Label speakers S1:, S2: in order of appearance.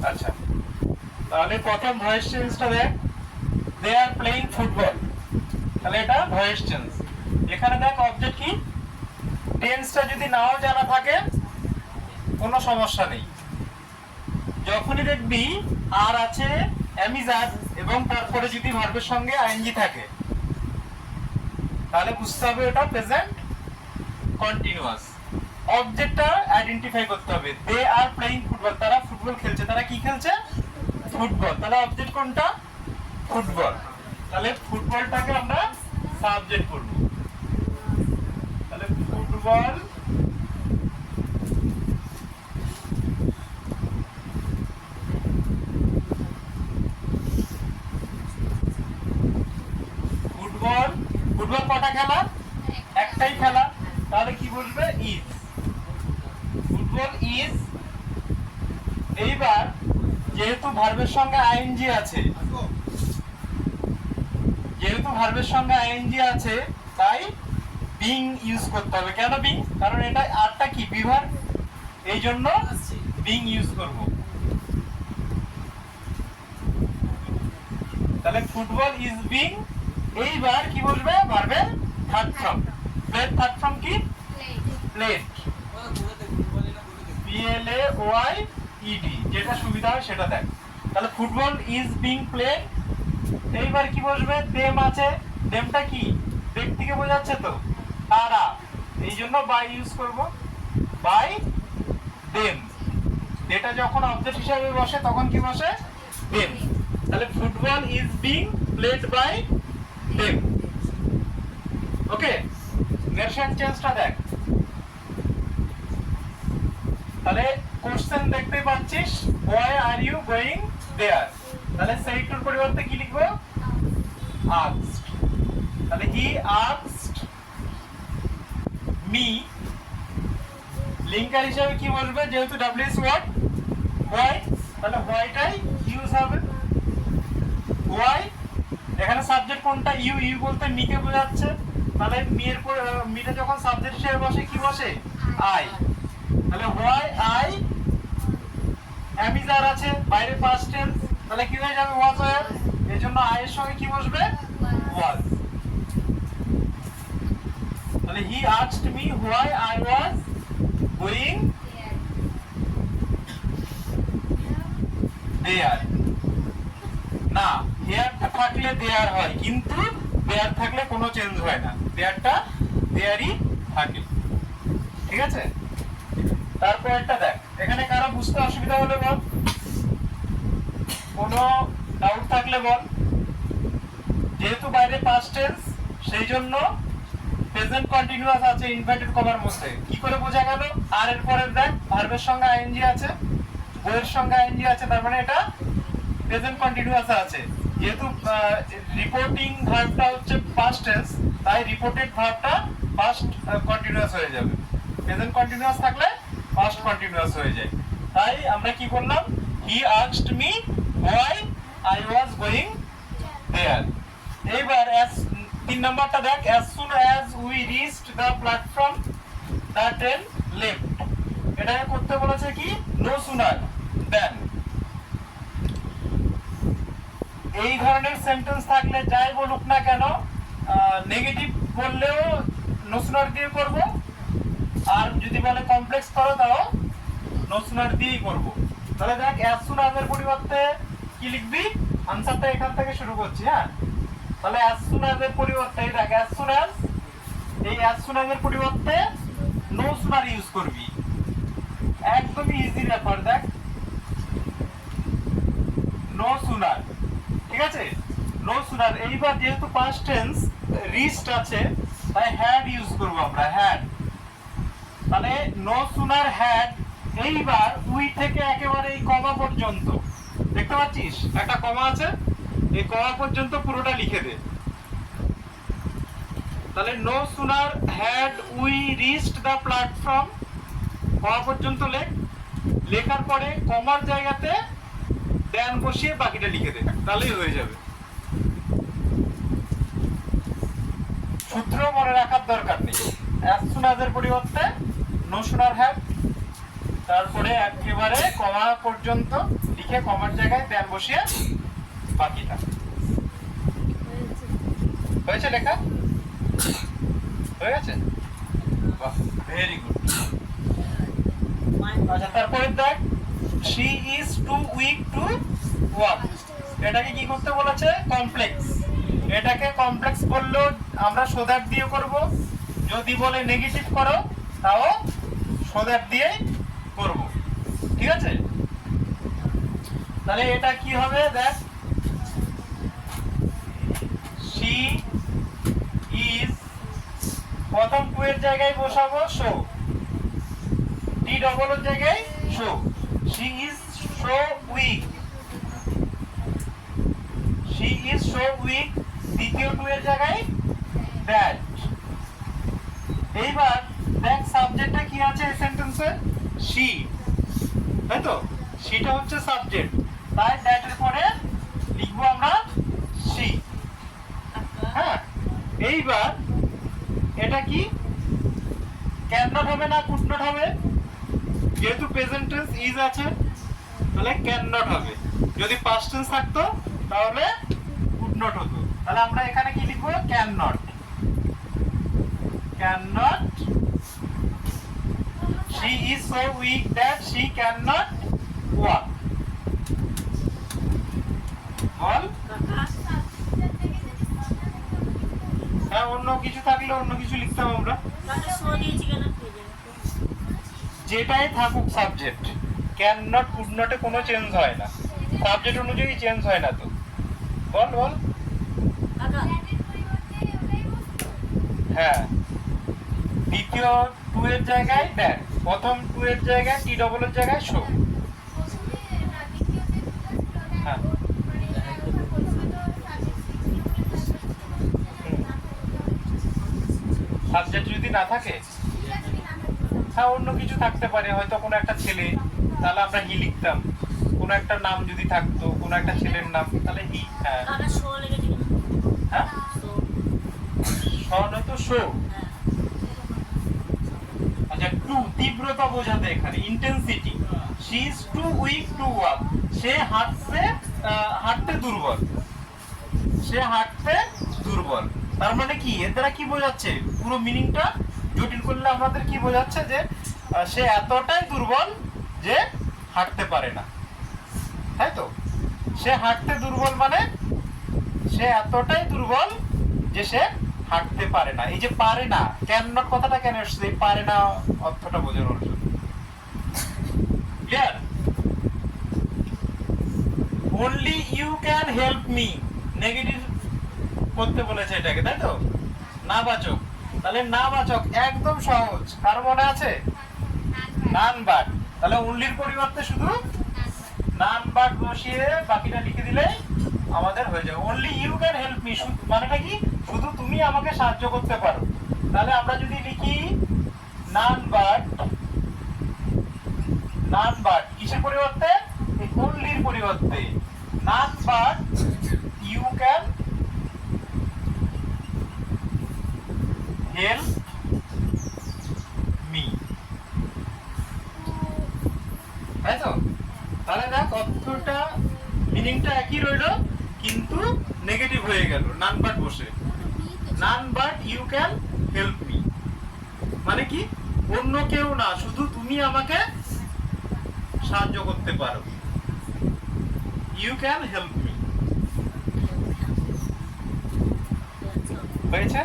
S1: আচ্ছা, তাহলে প্রথম ভয়েস চেঞ্জটা দেখ, দে আর প্লেইং ফুটবল, তাহলে এটা ভয়েস চেঞ্জ। এখানে দেখ অবজেক্ট কি, টেন্সটা যদি নাও জানা থাকে কোনো সমস্যা নেই। যখনই দেখবি আর আছে অ্যামিজার এবং তারপরে যদি ভার্বের সঙ্গে আইএনজি থাকে তাহলে বুঝতে হবে এটা প্রেজেন্ট কন্টিনিউয়াস। অবজেক্টটা আইডেন্টিফাই করতে হবে, দে আর প্লেইং ফুটবল, তারা ফুটবল খেলছে, তারা কি খেলছে? ফুটবল। তাহলে অবজেক্ট কোনটা? ফুটবল। তাহলে ফুটবলটাকে আমরা সাবজেক্ট করব, তাহলে ফুটবল ফুটবল ফুটবল কটা খেলা? একটাই খেলা, তাহলে কি বলবে? ইজ। Football is. এইবার যেহেতু ভার্বের সঙ্গে আইএনজি আছে, যেহেতু ভার্বের সঙ্গে আইএনজি আছে তাই বিং ইউজ করতে হবে। কেন বিং? কারণ এটা আরটা কি বিভার, এই জন্য বিং ইউজ করব। তাহলে ফুটবল ইজ বিং। এইবার কি বলবে? ভার্বের third form. Played third form কি? প্লেড, PLAYED, যেটা সুবিধা হয় সেটা দেখ। তাহলে ফুটবল ইজ বিং প্লেড। এইবার কি বসবে? দেম আছে, দেমটা কি ব্যক্তিকে বোঝাচ্ছে তো, তারা, এই জন্য বাই ইউজ করব, বাই দেম। এটা যখন অবজেক্ট হিসেবে বসে তখন কি বসে? দেম। তাহলে football is being played by them. Okay, nation চেঞ্জটা দেখ। তাহলে কোশ্চেন দেখতে পাচ্ছিস, why are you going there? তাহলে সেইটার পরিবর্তে কি লিখবো? asked। তাহলে he asked me। লিঙ্কার হিসেবে কি বলবে? যেহেতু WH ওয়ার্ড why, তাহলে whyটাই ইউজ হবে। why, এখানে সাবজেক্ট কোনটা? ইউ। ইউ বলতে মিকে বোঝাচ্ছে, তাহলে মিটা যখন সাবজেক্ট হিসেবে বসে কি বসে? আই। তাহলে why I, অ্যামিজার আছে বাইরে পাস্ট টেন্স, তাহলে কি হয়ে যাবে? ওয়াজ হয়ে। এর জন্য আই এর সঙ্গে কি বসবে? ওয়াজ। তাহলে he asked me why I was going there। না, হেয়ার থাকলে দেয়ার হয়, কিন্তু দেয়ার থাকলে কোনো চেঞ্জ হয় না, দেয়ারটা দেয়ারই থাকে। ঠিক আছে, তারপর একটা দেখ, এখানে কারো বুঝতে অসুবিধা হলে বল, কোনো ডাউট থাকলে বল। যেহেতু বাইরে পাস্ট টেন্স সেই জন্য প্রেজেন্ট কন্টিনিউয়াস আছে ইনভার্টেড কমার মধ্যে। কি করে বোঝা গেল? আর এর পরে দেখ ভার্বের সঙ্গে আইএনজি আছে, বইয়ের সঙ্গে আইএনজি আছে, তার মানে এটা প্রেজেন্ট কন্টিনিউয়াস আছে। যেহেতু রিপোর্টিং ভার্বটা হচ্ছে পাস্ট টেন্স, তাই রিপোর্টেড ভার্বটা পাস্ট কন্টিনিউয়াস হয়ে যাবে। প্রেজেন্ট কন্টিনিউয়াস থাকলে পাস্ট কন্টিনিউয়াস হয়ে যায়। তাই আমরা কি করলাম? He asked me why I was going there। এইবার তিন নাম্বারটা দেখ, as soon as we reached the platform the train left। এটাকে করতে বলেছে কি? no sooner than। এই ধরনের সেন্টেন্স থাকলে যাই বলুক না কেন, নেগেটিভ বললেও no sooner দিয়ে করব, আর যদি বলে কমপ্লেক্স করো তাও no sooner দিয়েই করব। তাহলে দেখ as soon as এর পরিবর্তে কি লিখবি? আনসারটা এখান থেকে শুরু করছি। হ্যাঁ, তাহলে as soon as এর পরিবর্তে দেখ as soon as, এই as soon as এর পরিবর্তে no sooner ইউজ করবি। একদমই ইজি ব্যাপার। দেখ no sooner, ঠিক আছে, no sooner। এইবার যেহেতু পাস্ট টেন্স রিচড আছে তাই হ্যাড ইউজ করব আমরা, হ্যাড। তাহলে no sooner had। এইবার উই থেকে একেবারে এই কমা পর্যন্ত দেখতে পাচ্ছিস একটা কমা আছে, এই কমা পর্যন্ত পুরোটা লিখে দে। তাহলে no sooner had we reached the platform, কমা পর্যন্ত লেখ। লেখার পরে কমার জায়গাতে দেন বসিয়ে বাকিটা লিখে দে, তাহলেই হয়ে যাবে। সূত্র মনে রাখার দরকার নেই। as soon as এর পরিবর্তে no sooner had, তারপরে একেবারে কমা পর্যন্ত লিখে কমার জায়গায় দেন বসিয়ে বাকিটা। হয়েছে লেখা? হয়ে গেছে? বাহ, ভেরি গুড। আচ্ছা, তারপরে দেখ she is too weak to walk, এটাকে কি করতে বলেছে? কমপ্লেক্স। এটাকে কমপ্লেক্স বললেও আমরা সো দ্যাট দিয়ে করব, যদি বলে নেগেটিভ করো তাও সো দ্যাট দিয়েই করব, ঠিক আছে? তাহলে এটা কি হবে? দেখ she is, প্রথম টু এর জায়গায় বসাবো শো, টি ডবল এর জায়গায় show. she is so weak, she is so weak, দ্বিতীয় টু এর জায়গায় that। এইবার দেখ সাবজেক্টটা কি আছে এই সেন্টেন্সে? she, তাই তো? সেটা হচ্ছে সাবজেক্ট, তাই দ্যাট এর পরে লিখবো আমরা she। হ্যাঁ, এইবার এটা কি ক্যান নট হবে না কুড নট হবে? যেহেতু প্রেজেন্ট টেন্স ইজ আছে তাহলে ক্যান নট হবে, যদি পাস্ট টেন্স থাকতো তাহলে কুড নট হতো। তাহলে আমরা এখানে কি লিখবো? Can not, can not, she is so weak that she cannot walk। বল। হ্যাঁ, অন্য কিছু থাকলে অন্য কিছু লিখতাম আমরা, যেটাই থাকুক সাবজেক্ট, ক্যান নট কুড নটে কোনো চেঞ্জ হয় না, সাবজেক্ট অনুযায়ী চেঞ্জ হয় না তো। বল বল। হ্যাঁ, দ্বিতীয় টু এর জায়গায় দ্যাট, প্রথম টু এর জায়গায় টি ডবল এর জায়গায় শো। হ্যাঁ, সাবজেক্ট যদি না থাকে, হ্যাঁ অন্য কিছু থাকতে পারে, হয়তো কোনো একটা ছেলে, তাহলে আমরা হি লিখতাম। কোনো একটা নাম যদি থাকতো, কোনো একটা ছেলের নাম, তাহলে হি। হ্যাঁ হ্যাঁ, তো শো। আচ্ছা, টু তীব্রতা বোঝাতে এখানে intensity, she is too weak to walk, সে হাঁটতে দুর্বল, সে হাঁটতে দুর্বল। তার মানে কি এর দ্বারা কি বোঝাচ্ছে? পুরো মিনিংটা জটিল করলে আমাদের কি বোঝাচ্ছে? যে সে এতটাই দুর্বল যে হাঁটতে পারে না, তাই তো? সে হাঁটতে দুর্বল মানে সে এতটাই দুর্বল যে সে হাঁটতে পারে না। এই যে পারে না, ক্যান নট কথাটা কেন এসেছে? পারে না অর্থটা বোঝানোর জন্য। Clear? only you can help me, negative করতে বলেছে এটাকে, তাই তো? না বাচক, তাহলে না বাচক একদম সহজ, কার মনে আছে? None but. তাহলে অনলির পরিবর্তে শুধু নান বাট বসিয়ে বাকিটা লিখে দিলে আমাদের হয়ে যাবে। Only you can help me, মানেটা কি? শুধু তুমি আমাকে সাহায্য করতে পারো। তাহলে আমরা যদি লিখি নান বাট, নান বাট কিসের পরিবর্তে? অনলির পরিবর্তে none but you can help me, তাই তো? তাহলে দেখ অর্থটা মিনিংটা একই রইলো, কিন্তু নেগেটিভ হয়ে গেল নান বাট বসে। None but you can help me মানে কি? অন্য কেউ না, শুধু তুমি আমাকে সাহায্য করতে পারো। ইউ ক্যান হেল্প মি, হয়েছে?